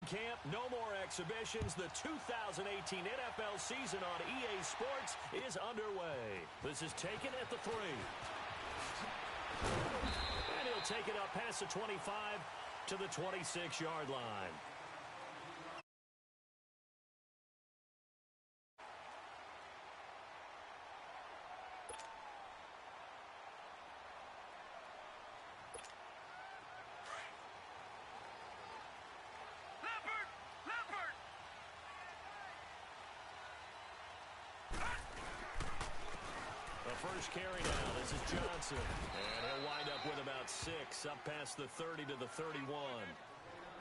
camp, no more exhibitions. The 2018 NFL season on EA Sports is underway. This is taken at the 3. And he'll take it up past the 25 to the 26-yard line. First carry now, this is Johnson. And he'll wind up with about 6, up past the 30 to the 31.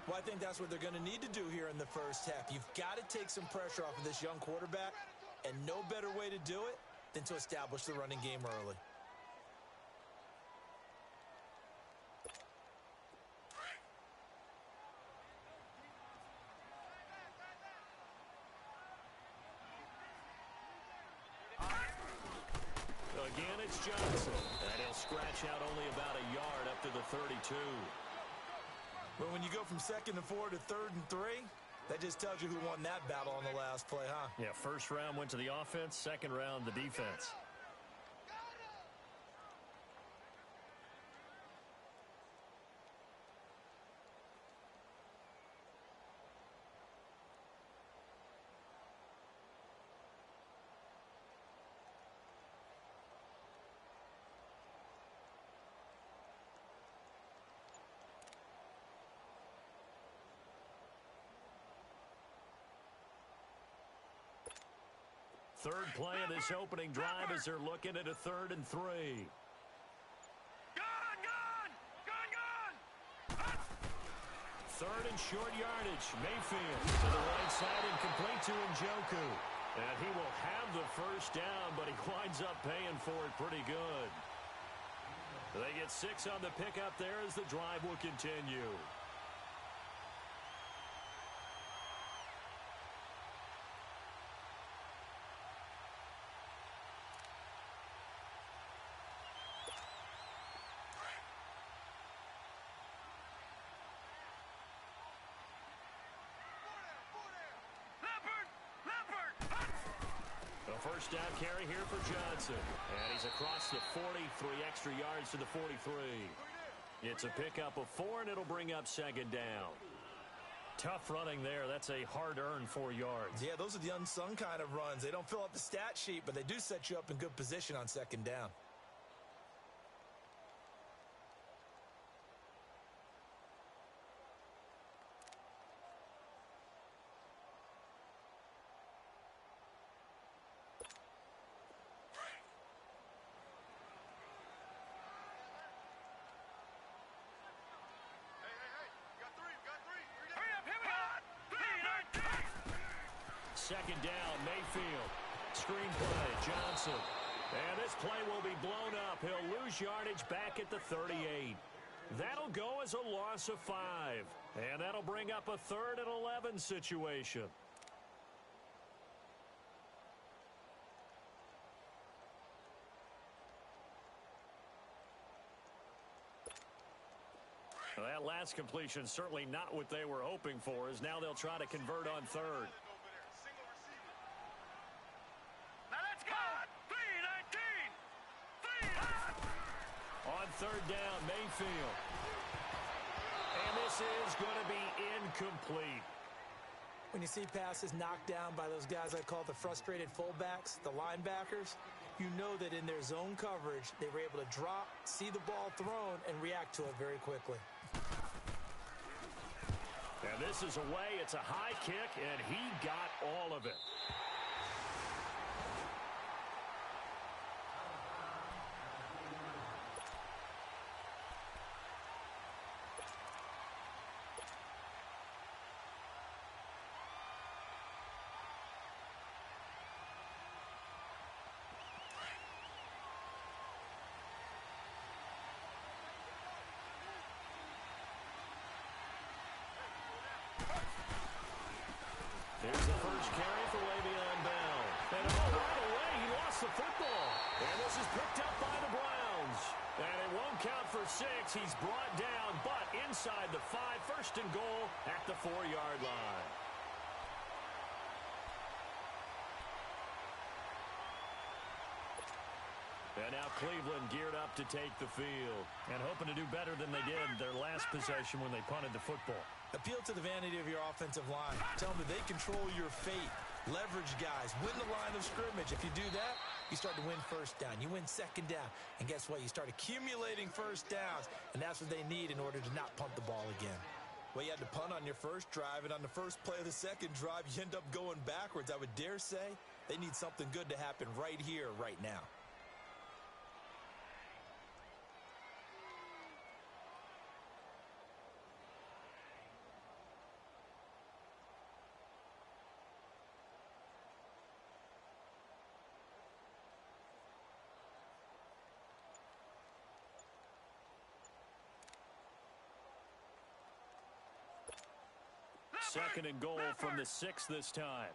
Well, I think that's what they're going to need to do here in the first half. You've got to take some pressure off of this young quarterback, and no better way to do it than to establish the running game early. Again, it's Johnson, and he'll scratch out only about a yard up to the 32. But when you go from 2nd and 4 to 3rd and 3, that just tells you who won that battle on the last play, huh? Yeah, first round went to the offense, second round the defense. Third play of this opening drive as they're looking at a 3rd and 3. Third and short yardage. Mayfield to the right side and complete to Njoku. And he will have the first down, but he winds up paying for it pretty good. They get 6 on the pickup there as the drive will continue. First down carry here for Johnson. And he's across the 40, 3 extra yards to the 43. It's a pickup of 4, and it'll bring up 2nd down. Tough running there. That's a hard-earned 4 yards. Yeah, those are the unsung kind of runs. They don't fill up the stat sheet, but they do set you up in good position on 2nd down. Second down, Mayfield. Screen play, Johnson. And this play will be blown up. He'll lose yardage back at the 38. That'll go as a loss of 5. And that'll bring up a 3rd and 11 situation. Well, that last completion certainly not what they were hoping for, as now they'll try to convert on 3rd. On 3rd down, Mayfield. And this is going to be incomplete. When you see passes knocked down by those guys I call the frustrated fullbacks, the linebackers, you know that in their zone coverage, they were able to drop, see the ball thrown, and react to it very quickly. And this is away. It's a high kick, and he got all of it. Here's the first carry for Le'Veon Bell. And right away, he lost the football. And this is picked up by the Browns. bounds. And it won't count for 6. He's brought down, but inside the 5. First and goal at the 4-yard line. And now Cleveland geared up to take the field and hoping to do better than they did their last possession when they punted the football. Appeal to the vanity of your offensive line. Tell them that they control your fate. Leverage guys. Win the line of scrimmage. If you do that, you start to win first down. You win second down. And guess what? You start accumulating first downs. And that's what they need in order to not punt the ball again. Well, you had to punt on your first drive, and on the first play of the second drive, you end up going backwards. I would dare say they need something good to happen right here, right now. Second and goal from the 6 this time.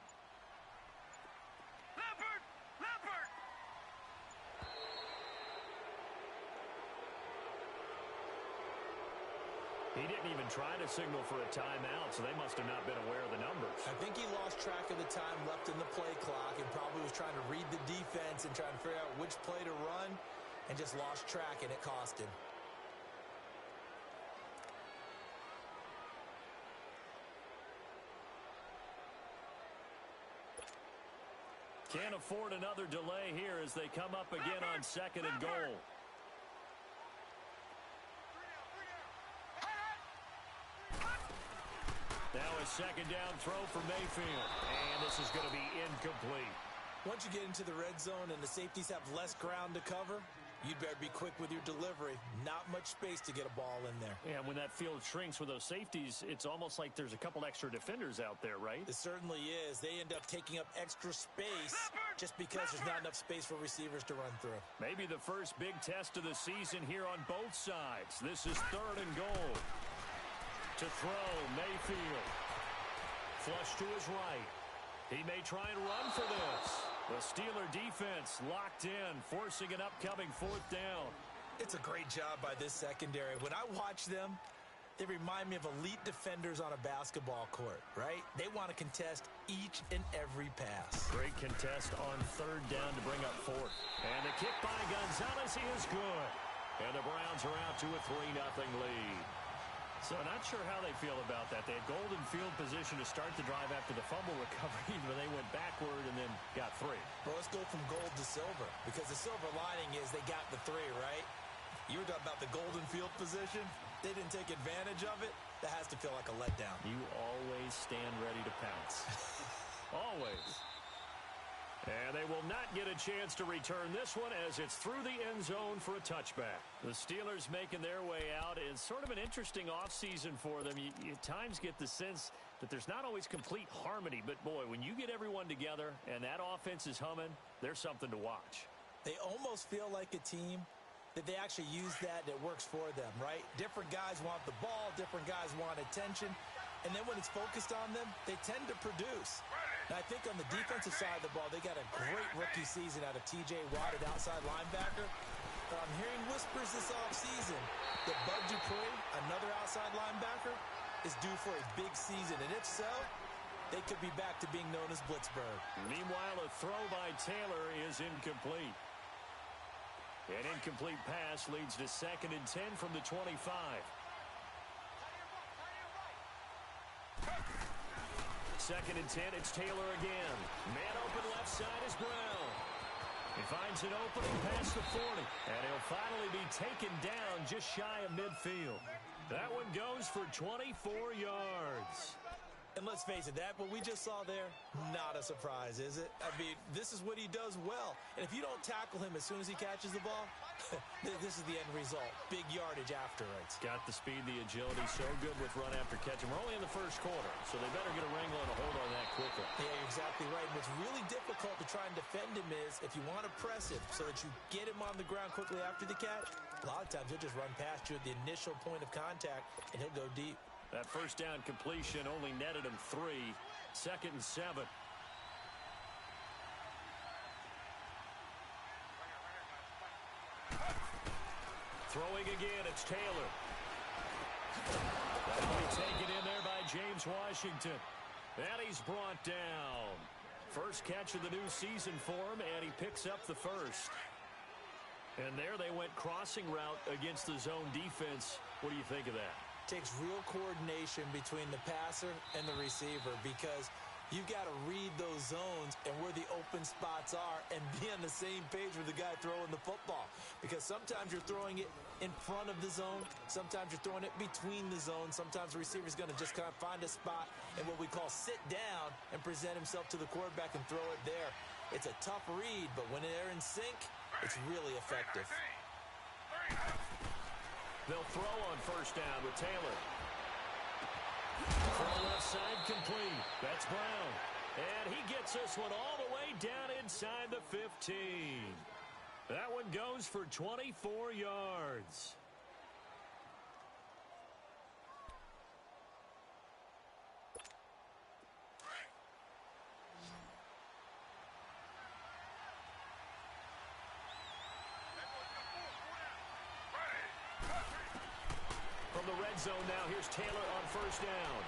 He didn't even try to signal for a timeout, so they must have not been aware of the numbers. I think he lost track of the time left in the play clock and probably was trying to read the defense and trying to figure out which play to run and just lost track, and it cost him. Can't afford another delay here as they come up again on second and goal. Now a second down throw for Mayfield. And this is going to be incomplete. Once you get into the red zone and the safeties have less ground to cover, you'd better be quick with your delivery. Not much space to get a ball in there. Yeah, when that field shrinks with those safeties, it's almost like there's a couple extra defenders out there, right? It certainly is. They end up taking up extra space just because there's not enough space for receivers to run through. Maybe the first big test of the season here on both sides. This is third and goal. To throw, Mayfield. Flush to his right. He may try and run for this. The Steeler defense locked in, forcing an upcoming fourth down. It's a great job by this secondary. When I watch them, they remind me of elite defenders on a basketball court, right? They want to contest each and every pass. Great contest on third down to bring up fourth. And the kick by Gonzalez, he is good. And the Browns are out to a 3-0 lead. So not sure how they feel about that. They had golden field position to start the drive after the fumble recovery, but they went backward and then got 3. Well, let's go from gold to silver, because the silver lining is they got the 3, right? You were talking about the golden field position. They didn't take advantage of it. That has to feel like a letdown. You always stand ready to pounce. Always. And they will not get a chance to return this one as it's through the end zone for a touchback. The Steelers making their way out. It's sort of an interesting offseason for them. You at times get the sense that there's not always complete harmony. But, boy, when you get everyone together and that offense is humming, there's something to watch. They almost feel like a team that they actually use that works for them, right? Different guys want the ball. Different guys want attention. And then when it's focused on them, they tend to produce. And I think on the defensive side of the ball, they got a great rookie season out of T.J. Watt at outside linebacker. But I'm hearing whispers this offseason that Bud Dupree, another outside linebacker, is due for a big season. And if so, they could be back to being known as Blitzburg. Meanwhile, a throw by Taylor is incomplete. An incomplete pass leads to 2nd and 10 from the 25. Second and 10, it's Taylor again. Man open left side is Brown. He finds an opening past the 40. And he'll finally be taken down just shy of midfield. That one goes for 24 yards. And let's face it, that what we just saw there, not a surprise, is it? I mean, this is what he does well. And if you don't tackle him as soon as he catches the ball, this is the end result. Big yardage afterwards. Got the speed, the agility, so good with run after catch. And we're only in the first quarter, so they better get a wrangle and a hold on that quickly. Yeah, you're exactly right. And what's really difficult to try and defend him is if you want to press him so that you get him on the ground quickly after the catch, a lot of times he'll just run past you at the initial point of contact, and he'll go deep. That first down completion only netted him 3. 2nd and 7. Throwing again, it's Taylor. That'll be taken in there by James Washington. And he's brought down. First catch of the new season for him, and he picks up the first. And there they went crossing route against the zone defense. What do you think of that? Takes real coordination between the passer and the receiver because you've got to read those zones and where the open spots are and be on the same page with the guy throwing the football. Because sometimes you're throwing it in front of the zone. Sometimes you're throwing it between the zones. Sometimes the receiver's going to just kind of find a spot and what we call sit down and present himself to the quarterback and throw it there. It's a tough read, but when they're in sync, it's really effective. They'll throw on first down with Taylor. Throw left side complete. That's Brown. And he gets this one all the way down inside the 15. That one goes for 24 yards. From the red zone now, here's Taylor on first down.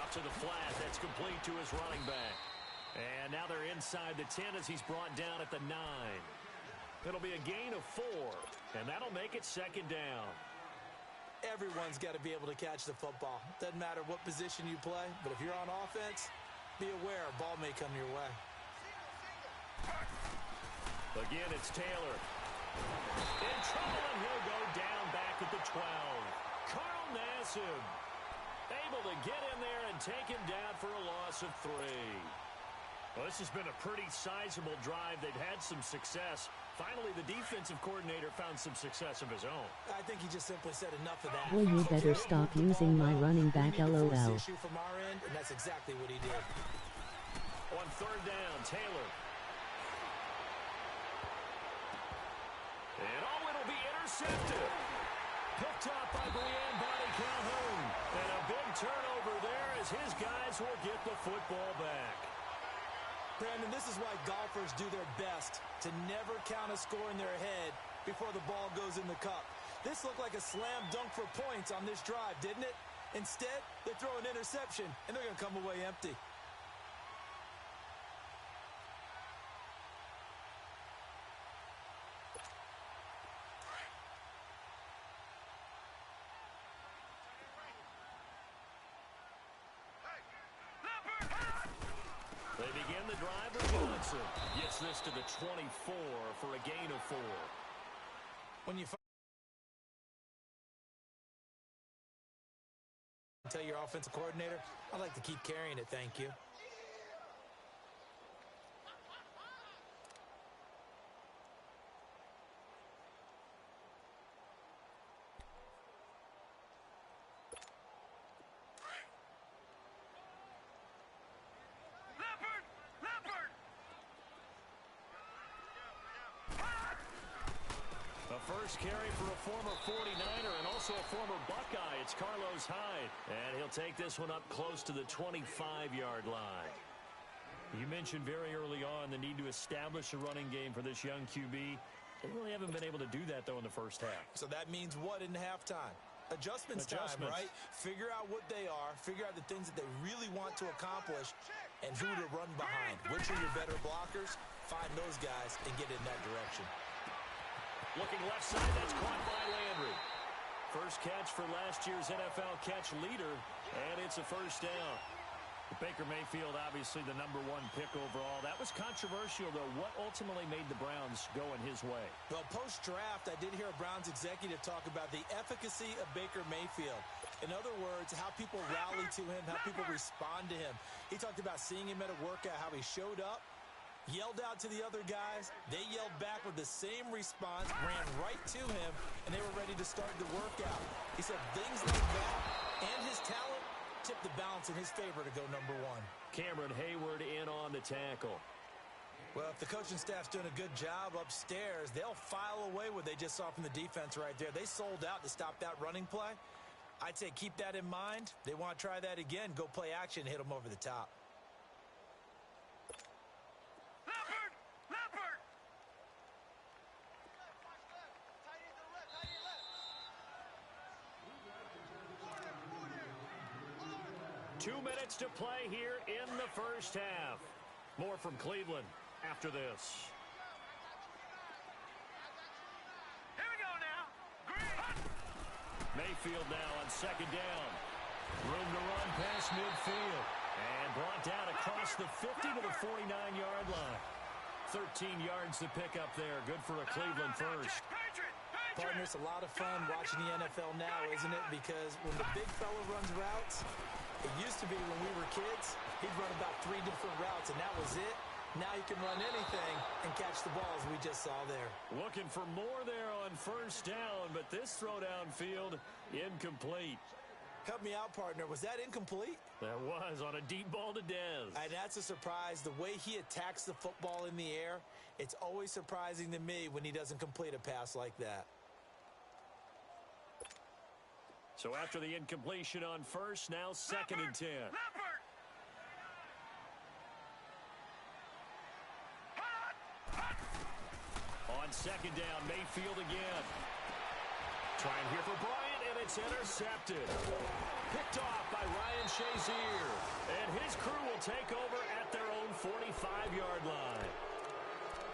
Out to the flat, that's complete to his running back. And now they're inside the 10 as he's brought down at the 9. It'll be a gain of 4, and that'll make it second down. Everyone's got to be able to catch the football. Doesn't matter what position you play, but if you're on offense, be aware a ball may come your way. Again, it's Taylor. In trouble, and he'll go down back at the 12. Carl Nassib able to get in there and take him down for a loss of 3. Well, this has been a pretty sizable drive. They've had some success. Finally, the defensive coordinator found some success of his own. I think he just simply said enough of that. Well, you better stop using my running back, LOL. Issue from our end, and that's exactly what he did. On third down, Taylor. And it'll be intercepted. Picked up by Brian Bonnie Calhoun. And a big turnover there as his guys will get the football back. Brandon, this is why golfers do their best to never count a score in their head before the ball goes in the cup. This looked like a slam dunk for points on this drive, didn't it? Instead, they throw an interception, and they're going to come away empty. They begin the drive with Johnson. Gets this to the 24 for a gain of 4. When you tell your offensive coordinator, I'd like to keep carrying it, thank you. First carry for a former 49er and also a former Buckeye. It's Carlos Hyde. And he'll take this one up close to the 25-yard line. You mentioned very early on the need to establish a running game for this young QB. They really haven't been able to do that, though, in the first half. So that means what in halftime? Adjustments time, right? Figure out what they are. Figure out the things that they really want to accomplish and who to run behind. Which are your better blockers? Find those guys and get in that direction. Looking left side, that's caught by Landry. First catch for last year's NFL catch leader, and it's a first down. Baker Mayfield, obviously the #1 pick overall. That was controversial, though. What ultimately made the Browns go in his way? Well, post-draft, I did hear a Browns executive talk about the efficacy of Baker Mayfield. In other words, how people rally to him, how people respond to him. He talked about seeing him at a workout, how he showed up, yelled out to the other guys. They yelled back with the same response, ran right to him, and they were ready to start the workout. He said things like that and his talent tipped the balance in his favor to go #1. Cameron Hayward in on the tackle. Well, if the coaching staff's doing a good job upstairs, they'll file away what they just saw from the defense right there. They sold out to stop that running play. I'd say keep that in mind. They want to try that again. Go play action, hit them over the top. minutes to play here in the first half. More from Cleveland after this. Here we go now. Green. Mayfield now on second down. Room to run past midfield. And brought down across the 50 to the 49-yard line. 13 yards to pick up there. Good for a Cleveland first. Partner, it's a lot of fun watching the NFL now, isn't it? Because when the big fella runs routes, it used to be when we were kids, he'd run about 3 different routes, and that was it. Now you can run anything and catch the balls we just saw there. Looking for more there on first down, but this throw downfield incomplete. Help me out, partner. Was that incomplete? That was on a deep ball to Dez. And that's a surprise. The way he attacks the football in the air, it's always surprising to me when he doesn't complete a pass like that. So after the incompletion on first, now second and 10. On second down, Mayfield again. Trying here for Bryant, and it's intercepted. Picked off by Ryan Shazier. And his crew will take over at their own 45-yard line.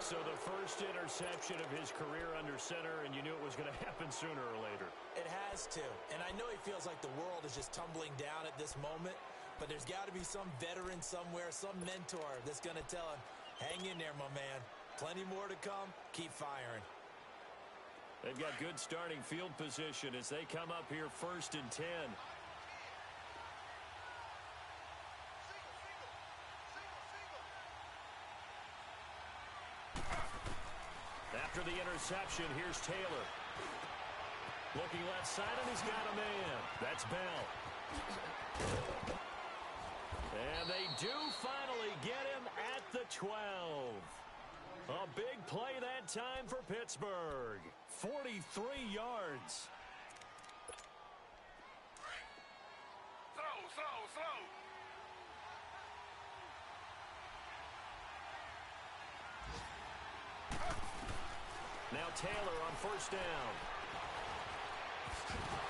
So the first interception of his career under center, and you knew it was going to happen sooner or later. It has to. And I know he feels like the world is just tumbling down at this moment, but there's got to be some veteran somewhere, some mentor that's going to tell him, hang in there, my man. Plenty more to come. Keep firing. They've got good starting field position as they come up here first and 10. After the interception, here's Taylor. Looking left side, and he's got a man. That's Bell. And they do finally get him at the 12. A big play that time for Pittsburgh. 43 yards. Slow. Now Taylor on first down.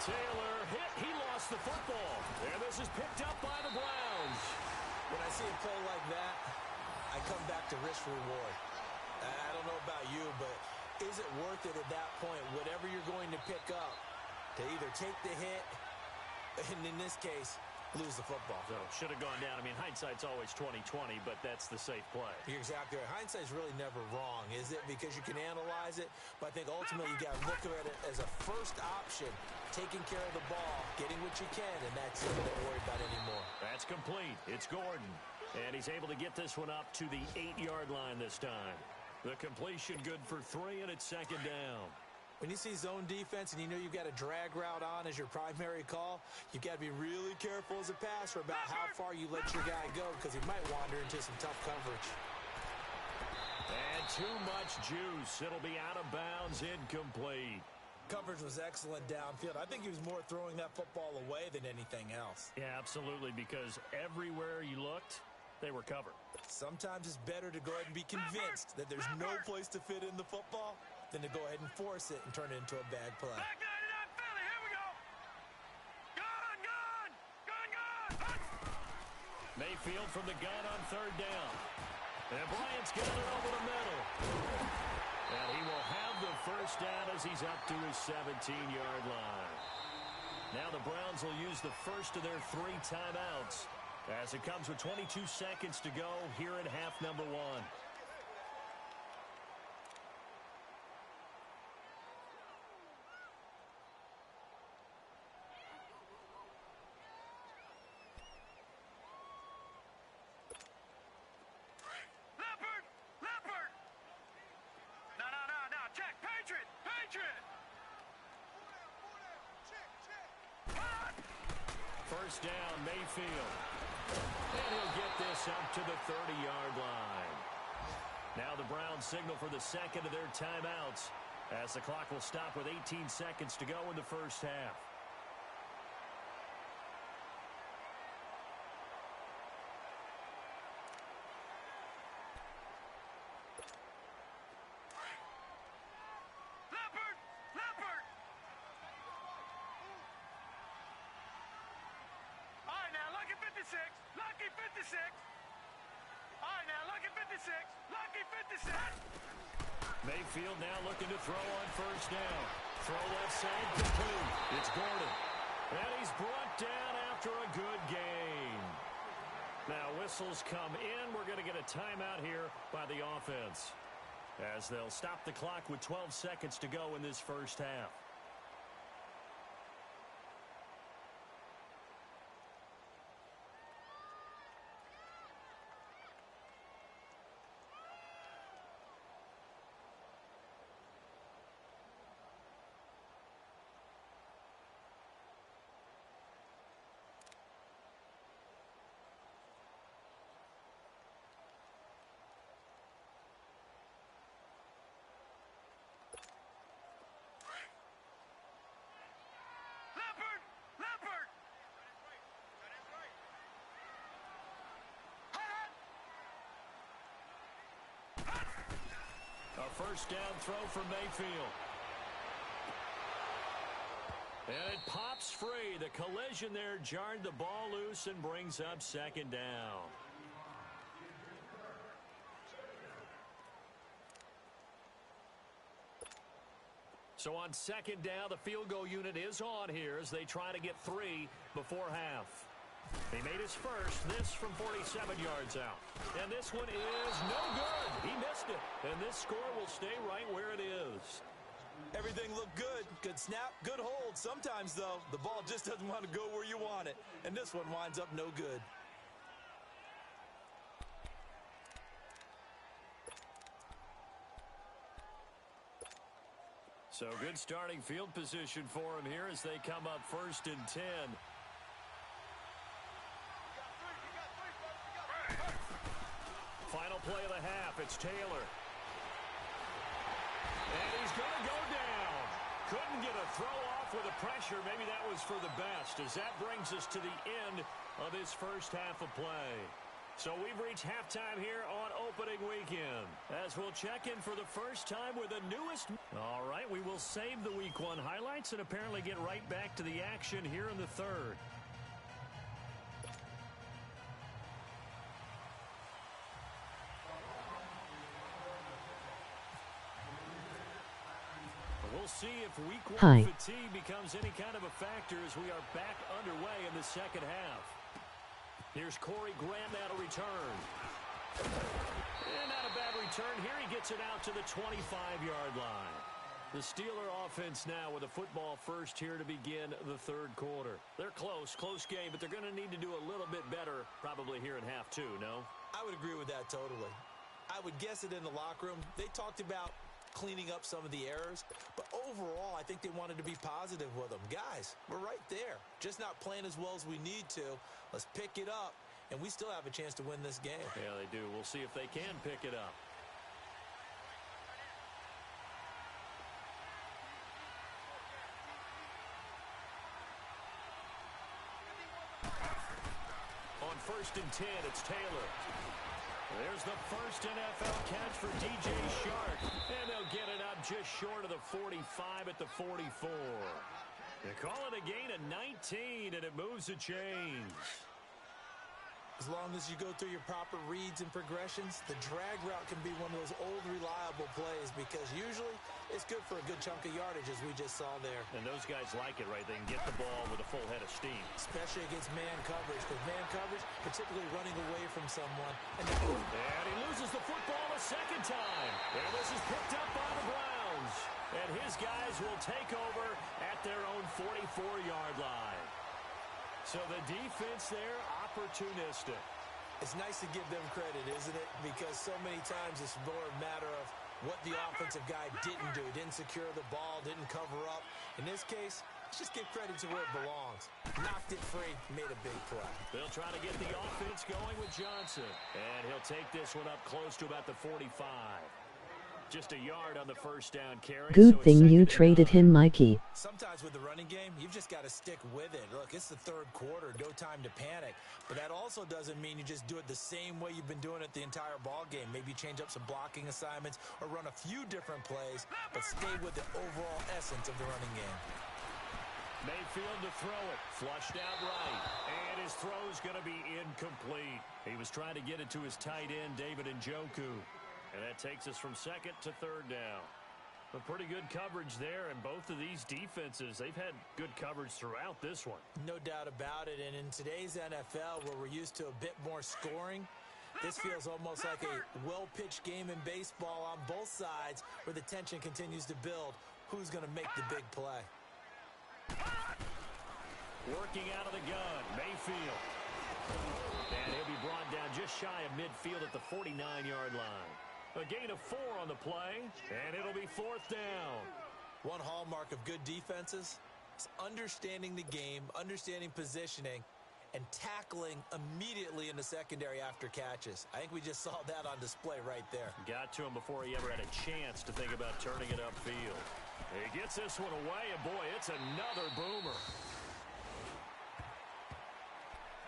Taylor hit. He lost the football. And this is picked up by the Browns. When I see a play like that, I come back to risk reward. I don't know about you, but is it worth it at that point, whatever you're going to pick up, to either take the hit, and in this case, lose the football? So should have gone down. I mean, hindsight's always 20/20, but that's the safe play. You're exactly right. Hindsight's really never wrong, is it? Because you can analyze it, but I think ultimately you got to look at it as a first option, taking care of the ball, getting what you can, and that's it. Don't worry about it anymore. That's complete. It's Gordon, and he's able to get this one up to the 8-yard line this time. The completion good for 3, and it's second down. When you see zone defense and you know you've got a drag route on as your primary call, you've got to be really careful as a passer about how far you let your guy go because he might wander into some tough coverage. And too much juice. It'll be out of bounds, incomplete. Coverage was excellent downfield. I think he was more throwing that football away than anything else. Yeah, absolutely, because everywhere you looked, they were covered. Sometimes it's better to go ahead and be convinced that there's no place to fit in the football than to go ahead and force it and turn it into a bad play. Back 99 Philly. Here we go. Gun. Mayfield from the gun on third down. And Bryant's got it over the middle. And he will have the first down as he's up to his 17-yard line. Now the Browns will use the first of their 3 timeouts as it comes with 22 seconds to go here in half number 1. Leopard. No. Check. Patriot. First down, Mayfield. And he'll get this up to the 30-yard line. Now the Browns signal for the second of their timeouts as the clock will stop with 18 seconds to go in the first half. Leopard. All right, now look at 56. 56. All right, now, lucky 56. Lucky 56. Mayfield now looking to throw on first down. Throw left side, complete. It's Gordon. And he's brought down after a good gain. Now whistles come in. We're going to get a timeout here by the offense, as they'll stop the clock with 12 seconds to go in this first half. Leopard. A first down throw for Mayfield. And it pops free. The collision there jarred the ball loose and brings up second down. So on second down, the field goal unit is on here as they try to get 3 before half. He made his first, this from 47 yards out. And this one is no good. He missed it. And this score will stay right where it is. Everything looked good. Good snap, good hold. Sometimes, though, the ball just doesn't want to go where you want it. And this one winds up no good. So good starting field position for him here as they come up first and 10. Final play of the half. It's Taylor. And he's going to go down. Couldn't get a throw off with the pressure. Maybe that was for the best, as that brings us to the end of this first half of play. So we've reached halftime here on opening weekend, as we'll check in for the first time with the newest. All right, we will save the Week 1 highlights and apparently get right back to the action here in the third. We'll see if Week 1 fatigue becomes any kind of a factor as we are back underway in the second half. Here's Corey Grant now to return. And not a bad return here. He gets it out to the 25-yard line. The Steeler offense now with a football first here to begin the third quarter. They're close game, but they're going to need to do a little bit better probably here in half 2, no? I would agree with that totally. I would guess it in the locker room. They talked about cleaning up some of the errors, but overall, I think they wanted to be positive with them. Guys, we're right there. Just not playing as well as we need to. Let's pick it up, and we still have a chance to win this game. Yeah, they do. We'll see if they can pick it up. On first and 10, it's Taylor. There's the first NFL catch for DJ Shark. And they'll get it up just short of the 45 at the 44. They call it a gain of 19, and it moves the chains. As long as you go through your proper reads and progressions, the drag route can be one of those old reliable plays because usually it's good for a good chunk of yardage, as we just saw there. And those guys like it, right? They can get the ball with a full head of steam. Especially against man coverage, because man coverage, particularly running away from someone. And he loses the football a second time. And this is picked up by the Browns. And his guys will take over at their own 44-yard line. So the defense there, opportunistic. It's nice to give them credit, isn't it? Because so many times it's more a matter of what the offensive guy didn't do. Didn't secure the ball, didn't cover up. In this case, let's just give credit to where it belongs. Knocked it free, made a big play. They'll try to get the offense going with Johnson. And he'll take this one up close to about the 45. Just a yard on the first down carry. Good thing you traded him, Mikey. Sometimes with the running game, you've just got to stick with it. Look, it's the third quarter, no time to panic. But that also doesn't mean you just do it the same way you've been doing it the entire ball game. Maybe change up some blocking assignments or run a few different plays, but stay with the overall essence of the running game. Mayfield to throw it. Flushed out right. And his throw's going to be incomplete. He was trying to get it to his tight end, David Njoku. And that takes us from second to third down. But pretty good coverage there, and both of these defenses, they've had good coverage throughout this one. No doubt about it, and in today's NFL, where we're used to a bit more scoring, this feels almost like a well-pitched game in baseball on both sides where the tension continues to build. Who's going to make the big play? Working out of the gun, Mayfield. And he'll be brought down just shy of midfield at the 49-yard line. A gain of 4 on the play, and it'll be fourth down. One hallmark of good defenses is understanding the game, understanding positioning, and tackling immediately in the secondary after catches. I think we just saw that on display right there. Got to him before he ever had a chance to think about turning it upfield. He gets this one away, and boy, it's another boomer.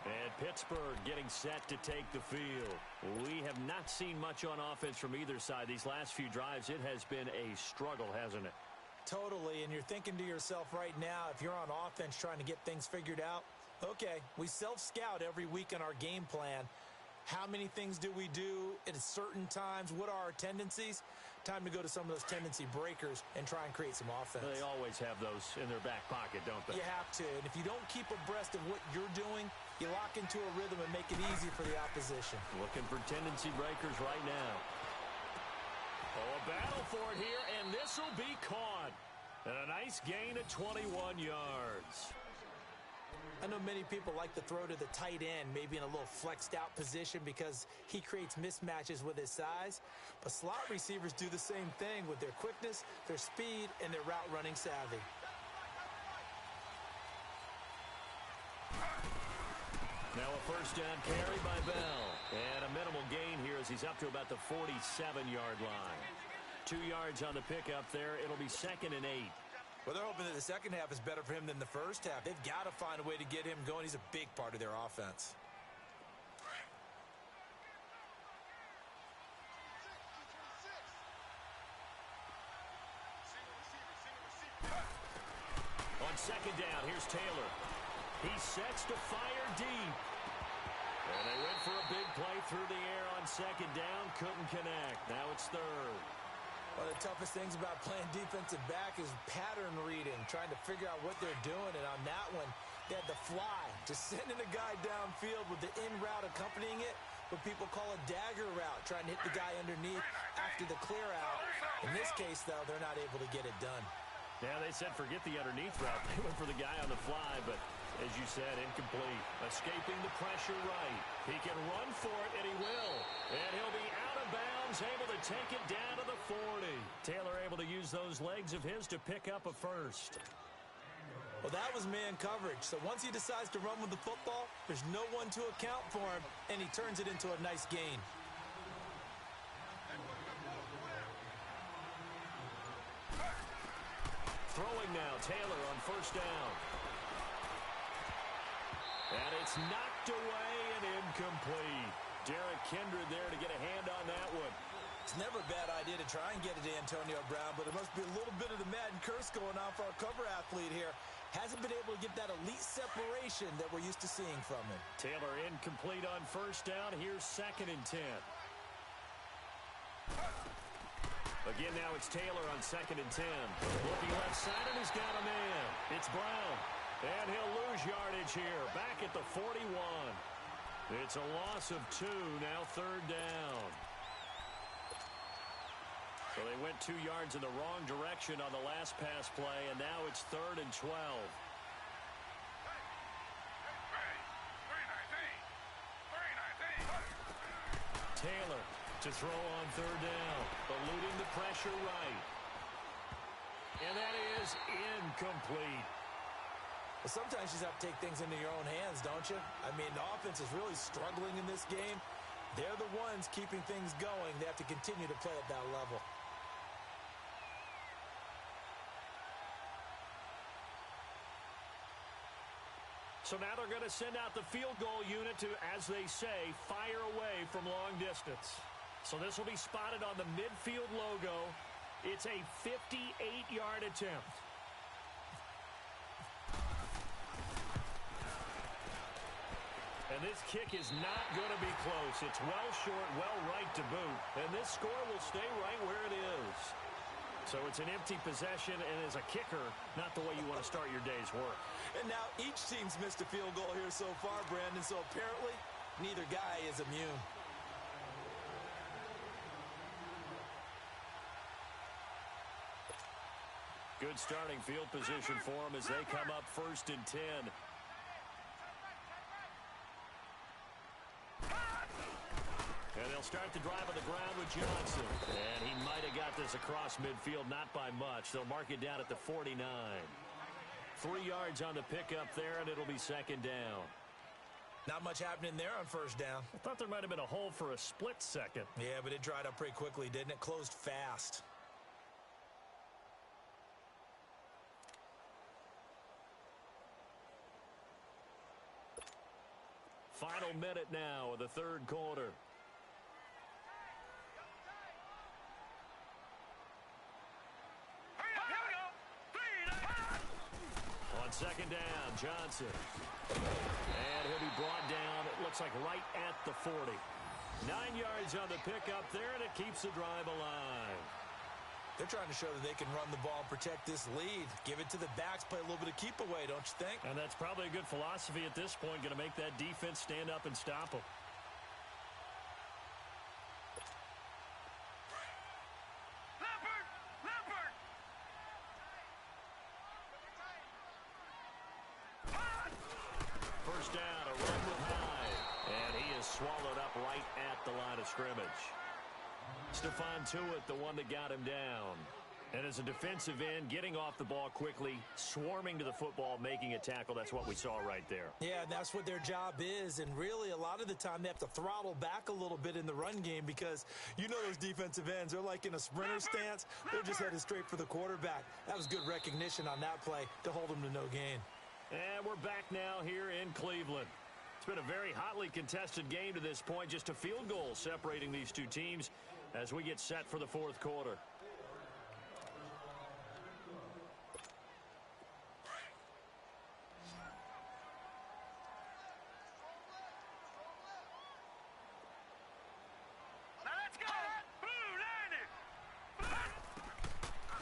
And Pittsburgh getting set to take the field. We have not seen much on offense from either side. These last few drives, it has been a struggle, hasn't it? Totally, and you're thinking to yourself right now, if you're on offense trying to get things figured out, okay, we self-scout every week in our game plan. How many things do we do at certain times? What are our tendencies? Time to go to some of those tendency breakers and try and create some offense. They always have those in their back pocket, don't they? You have to, and if you don't keep abreast of what you're doing, you lock into a rhythm and make it easy for the opposition. Looking for tendency breakers right now. Oh, a battle for it here, and this will be caught. And a nice gain of 21 yards. I know many people like to throw to the tight end, maybe in a little flexed out position because he creates mismatches with his size. But slot receivers do the same thing with their quickness, their speed, and their route running savvy. Now a first down carry by Bell. And a minimal gain here as he's up to about the 47-yard line. 2 yards on the pickup there. It'll be 2nd and 8. Well, they're hoping that the second half is better for him than the first half. They've got to find a way to get him going. He's a big part of their offense. On second down, here's Taylor. He sets to fire deep. And they went for a big play through the air on second down. Couldn't connect. Now it's third. One of the toughest things about playing defensive back is pattern reading, trying to figure out what they're doing. And on that one, they had the fly, just sending a guy downfield with the in route accompanying it, what people call a dagger route, trying to hit the guy underneath after the clear out. In this case, though, they're not able to get it done. Yeah, they said forget the underneath route. They went for the guy on the fly, but as you said, incomplete. Escaping the pressure right. He can run for it, and he will. And he'll be out of bounds, able to take it down to the 40. Taylor able to use those legs of his to pick up a first. Well, that was man coverage. So once he decides to run with the football, there's no one to account for him, and he turns it into a nice gain. Throwing now, Taylor on first down. And it's knocked away and incomplete. Derek Kindred there to get a hand on that one. It's never a bad idea to try and get it to Antonio Brown, but there must be a little bit of the Madden curse going on for our cover athlete here. Hasn't been able to get that elite separation that we're used to seeing from him. Taylor incomplete on first down. Here's 2nd and 10. Again, now it's Taylor on 2nd and 10. Looking left side, and he's got a man. It's Brown. And he'll lose yardage here. Back at the 41. It's a loss of 2. Now 3rd down. So they went 2 yards in the wrong direction on the last pass play, and now it's 3rd and 12. Taylor to throw on 3rd down, eluding the pressure right. And that is incomplete. Well, sometimes you just have to take things into your own hands, don't you? I mean, the offense is really struggling in this game. They're the ones keeping things going. They have to continue to play at that level. So now they're going to send out the field goal unit to, as they say, fire away from long distance. So this will be spotted on the midfield logo. It's a 58-yard attempt. And this kick is not going to be close. It's well short, well right to boot. And this score will stay right where it is. So it's an empty possession, and as a kicker, not the way you want to start your day's work. And now each team's missed a field goal here so far, Brandon, so apparently neither guy is immune. Good starting field position for them as they come up 1st and 10. And they'll start the drive on the ground with Johnson. And he might have got this across midfield, not by much. They'll mark it down at the 49. 3 yards on the pickup there, and it'll be 2nd down. Not much happening there on 1st down. I thought there might have been a hole for a split second. Yeah, but it dried up pretty quickly, didn't it? Closed fast. Final minute now of the 3rd quarter. On 2nd down, Johnson. And he'll be brought down, it looks like right at the 40. 9 yards on the pickup there, and it keeps the drive alive. They're trying to show that they can run the ball and protect this lead. Give it to the backs, play a little bit of keep away, don't you think? And that's probably a good philosophy at this point, going to make that defense stand up and stop them. First down, a run with Hyde. And he is swallowed up right at the line of scrimmage. Stephon Tuitt, the one that got him down. And as a defensive end, getting off the ball quickly, swarming to the football, making a tackle, that's what we saw right there. Yeah, that's what their job is, and really a lot of the time they have to throttle back a little bit in the run game because you know those defensive ends, they're like in a sprinter stance. They're just headed straight for the quarterback. That was good recognition on that play to hold them to no gain. And we're back now here in Cleveland. It's been a very hotly contested game to this point, just a field goal separating these two teams as we get set for the 4th quarter.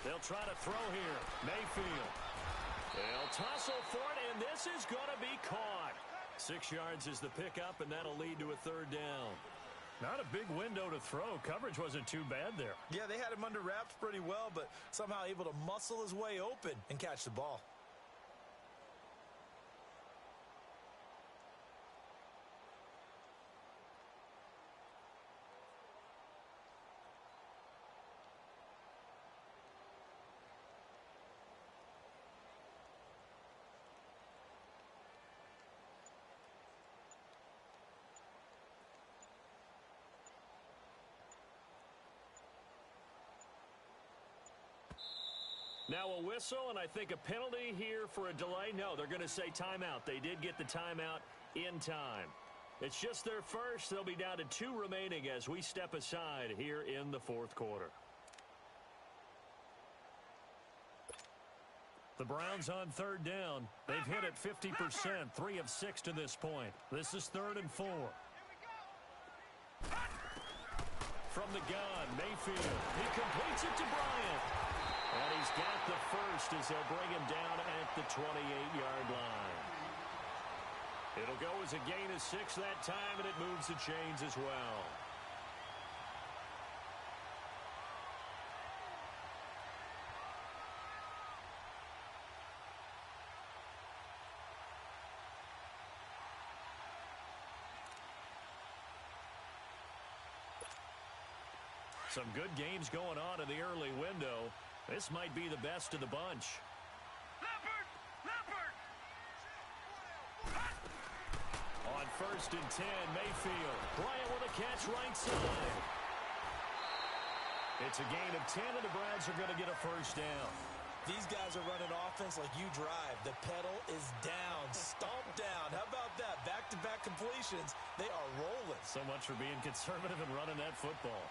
They'll try to throw here. Mayfield. They'll tussle for it, and this is going to be caught. 6 yards is the pickup, and that'll lead to a 3rd down. Not a big window to throw. Coverage wasn't too bad there. Yeah, they had him under wraps pretty well, but somehow able to muscle his way open and catch the ball. Now a whistle, and I think a penalty here for a delay. No, they're going to say timeout. They did get the timeout in time. It's just their first. They'll be down to 2 remaining as we step aside here in the 4th quarter. The Browns on 3rd down. They've hit it 50%, 3 of 6 to this point. This is 3rd and 4. From the gun, Mayfield. He completes it to Bryant. And he's got the first as they'll bring him down at the 28-yard line. It'll go as a gain of 6 that time, and it moves the chains as well. Some good games going on in the early window. This might be the best of the bunch. Leopard! On 1st and 10, Mayfield. Bryant with a catch right side. It's a gain of 10, and the Browns are going to get a 1st down. These guys are running offense like you drive. The pedal is down, stomp down. How about that? Back-to-back completions. They are rolling. So much for being conservative and running that football.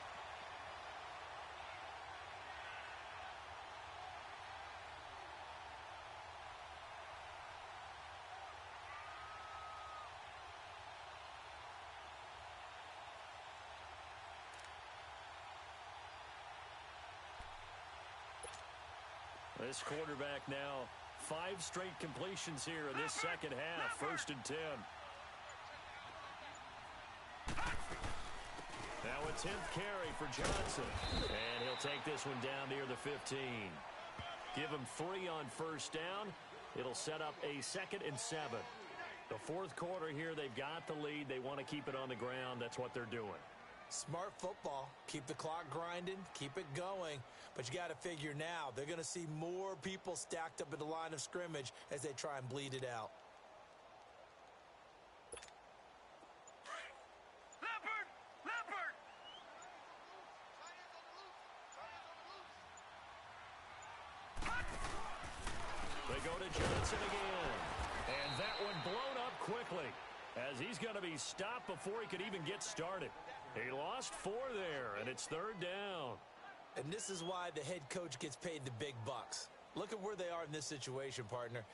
This quarterback now 5 straight completions here in this second half. 1st and 10. Now a 10th carry for Johnson. And he'll take this one down near the 15. Give him 3 on 1st down. It'll set up a 2nd and 7. The 4th quarter here, they've got the lead. They want to keep it on the ground. That's what they're doing. Smart football. Keep the clock grinding. Keep it going. But you got to figure now, they're going to see more people stacked up at the line of scrimmage as they try and bleed it out. Leopard! Leopard! They go to Johnson again. And that one blown up quickly as he's going to be stopped before he could even get started. He lost 4 there, and it's 3rd down. And this is why the head coach gets paid the big bucks. Look at where they are in this situation, partner.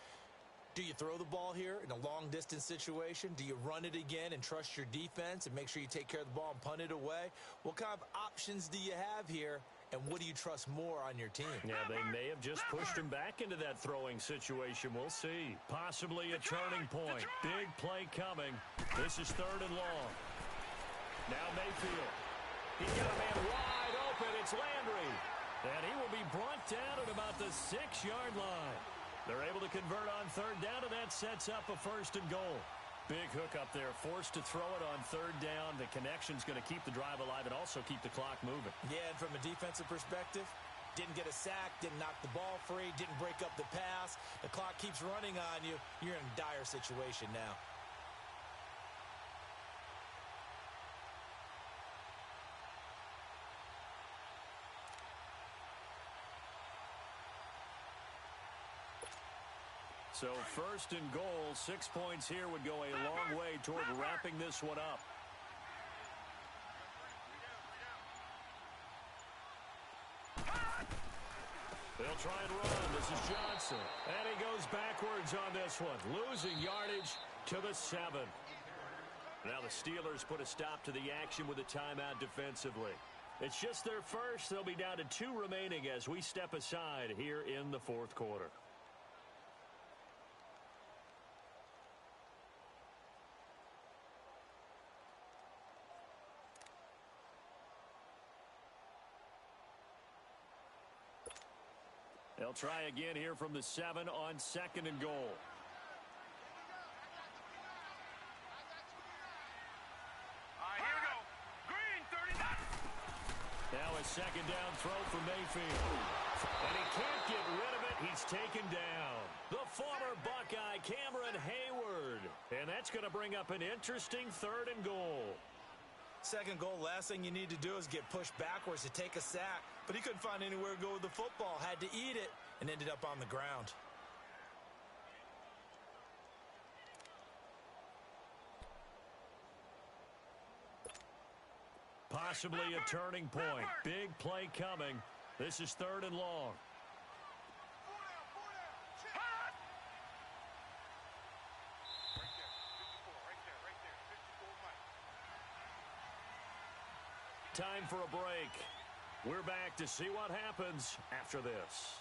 Do you throw the ball here in a long-distance situation? Do you run it again and trust your defense and make sure you take care of the ball and punt it away? What kind of options do you have here, and what do you trust more on your team? Yeah, they may have just pushed him back into that throwing situation. We'll see. Possibly a turning point. Big play coming. This is 3rd and long. Now Mayfield. He's got a man wide open. It's Landry. And he will be brought down at about the 6-yard line. They're able to convert on 3rd down, and that sets up a 1st and goal. Big hook up there, forced to throw it on 3rd down. The connection's going to keep the drive alive and also keep the clock moving. Yeah, and from a defensive perspective, didn't get a sack, didn't knock the ball free, didn't break up the pass. The clock keeps running on you. You're in a dire situation now. So 1st and goal, 6 points here would go a long way toward wrapping this one up. They'll try and run. This is Johnson. And he goes backwards on this one, losing yardage to the 7. Now the Steelers put a stop to the action with a timeout defensively. It's just their first. They'll be down to 2 remaining as we step aside here in the 4th quarter. They'll try again here from the 7 on 2nd and goal. All right, here we go. Green, 39. Now a 2nd down throw for Mayfield. And he can't get rid of it. He's taken down. The former Buckeye, Cameron Hayward. And that's going to bring up an interesting 3rd and goal. 2nd goal, last thing you need to do is get pushed backwards to take a sack. But he couldn't find anywhere to go with the football. Had to eat it and ended up on the ground. Possibly a turning point. Big play coming. This is 3rd and long. Time for a break. We're back to see what happens after this.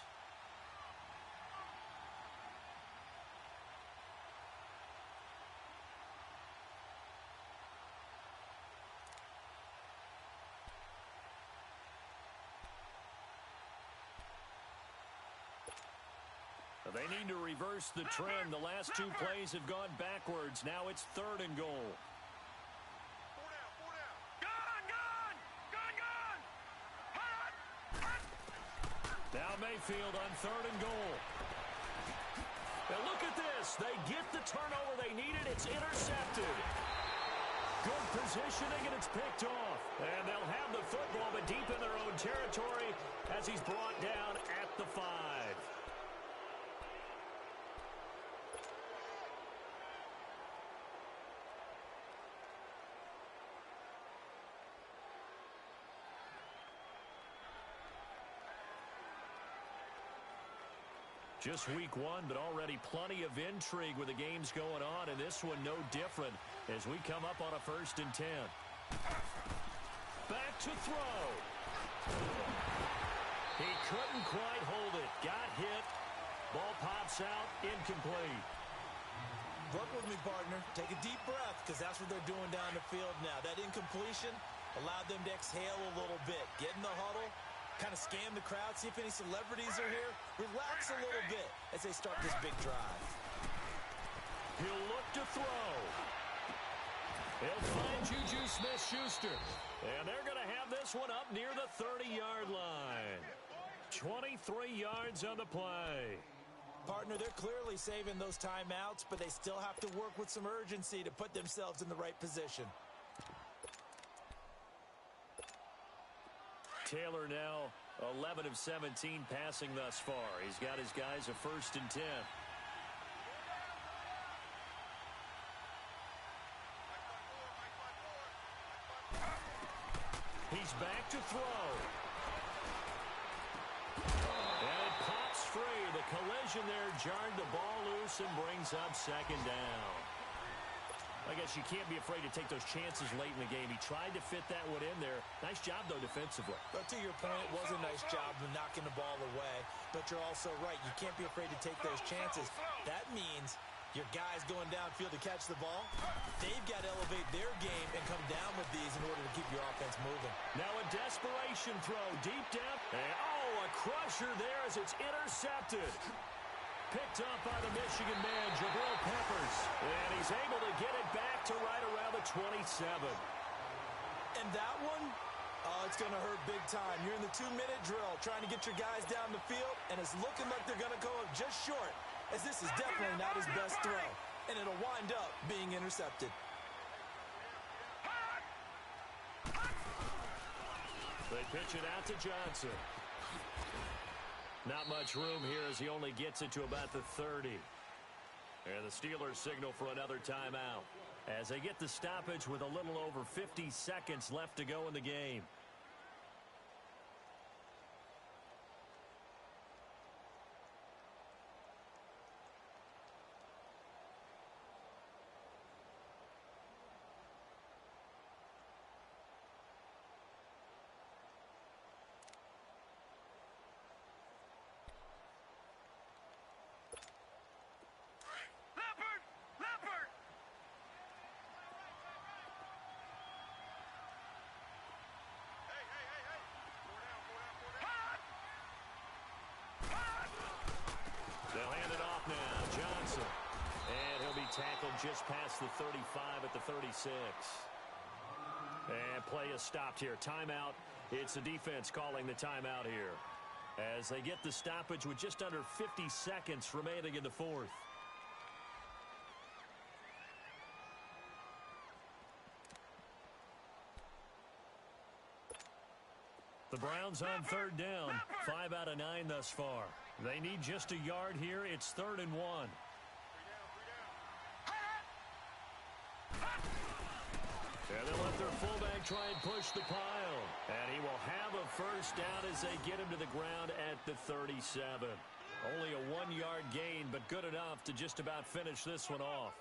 They need to reverse the trend. The last 2 plays have gone backwards. Now it's 3rd and goal. Now Mayfield on 3rd and goal. Now look at this. They get the turnover they needed. It's intercepted. Good positioning, and it's picked off. And they'll have the football, but deep in their own territory as he's brought down at the 5. Just week 1, but already plenty of intrigue with the games going on, and this one no different as we come up on a 1st and 10. Back to throw. He couldn't quite hold it. Got hit. Ball pops out. Incomplete. Work with me, partner. Take a deep breath, because that's what they're doing down the field now. That incompletion allowed them to exhale a little bit. Get in the huddle, kind of scan the crowd, see if any celebrities are here. Relax a little bit as they start this big drive. He'll look to throw. He'll find Juju Smith-Schuster. And they're going to have this one up near the 30-yard line. 23 yards on the play. Partner, they're clearly saving those timeouts, but they still have to work with some urgency to put themselves in the right position. Taylor now 11 of 17 passing thus far. He's got his guys a 1st and 10. He's back to throw. And it pops free. The collision there jarred the ball loose and brings up 2nd down. I guess you can't be afraid to take those chances late in the game. He tried to fit that one in there. Nice job, though, defensively. But to your point, it was a nice job of knocking the ball away. But you're also right. You can't be afraid to take those chances. That means your guys going downfield to catch the ball, they've got to elevate their game and come down with these in order to keep your offense moving. Now a desperation throw deep down. And, a crusher there as it's intercepted. Picked up by the Michigan man, Jabril Peppers. And he's able to get it back to right around the 27. And that one, it's going to hurt big time. You're in the 2-minute drill trying to get your guys down the field, and it's looking like they're going to go up just short, as this is definitely not his best throw. And it'll wind up being intercepted. They pitch it out to Johnson. Not much room here as he only gets it to about the 30. And the Steelers signal for another timeout as they get the stoppage with a little over 50 seconds left to go in the game. They'll hand it off now. Johnson. And he'll be tackled just past the 35 at the 36. And play is stopped here. Timeout. It's the defense calling the timeout here as they get the stoppage with just under 50 seconds remaining in the 4th. The Browns on 3rd down. 5 out of 9 thus far. They need just a yard here. It's 3rd and 1. And they'll let their fullback try and push the pile. And he will have a 1st down as they get him to the ground at the 37. Only a 1-yard gain, but good enough to just about finish this one off.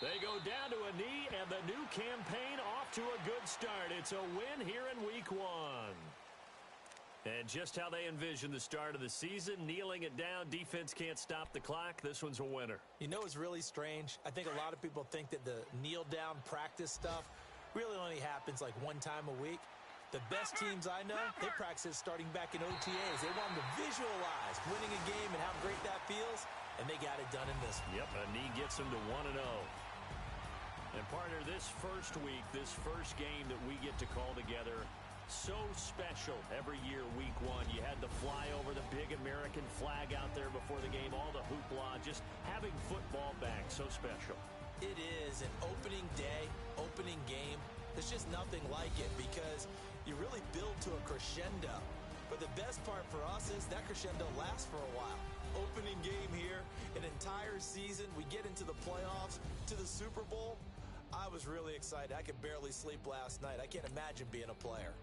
They go down to a knee, and the new campaign off to a good start. It's a win here in Week 1. And just how they envision the start of the season, kneeling it down, defense can't stop the clock. This one's a winner. You know what's really strange? I think a lot of people think that the kneel-down practice stuff really only happens like one time a week. The best teams I know, they practice starting back in OTAs. They want them to visualize winning a game and how great that feels, and they got it done in this one. Yep, a knee gets them to 1-0. And partner, this first week, this first game that we get to call together, so special every year, Week 1. You had the flyover, the big American flag out there before the game, all the hoopla, just having football back, so special. It is an opening day, opening game. There's just nothing like it because you really build to a crescendo. But the best part for us is that crescendo lasts for a while. Opening game here, an entire season, we get into the playoffs, to the Super Bowl. I was really excited. I could barely sleep last night. I can't imagine being a player.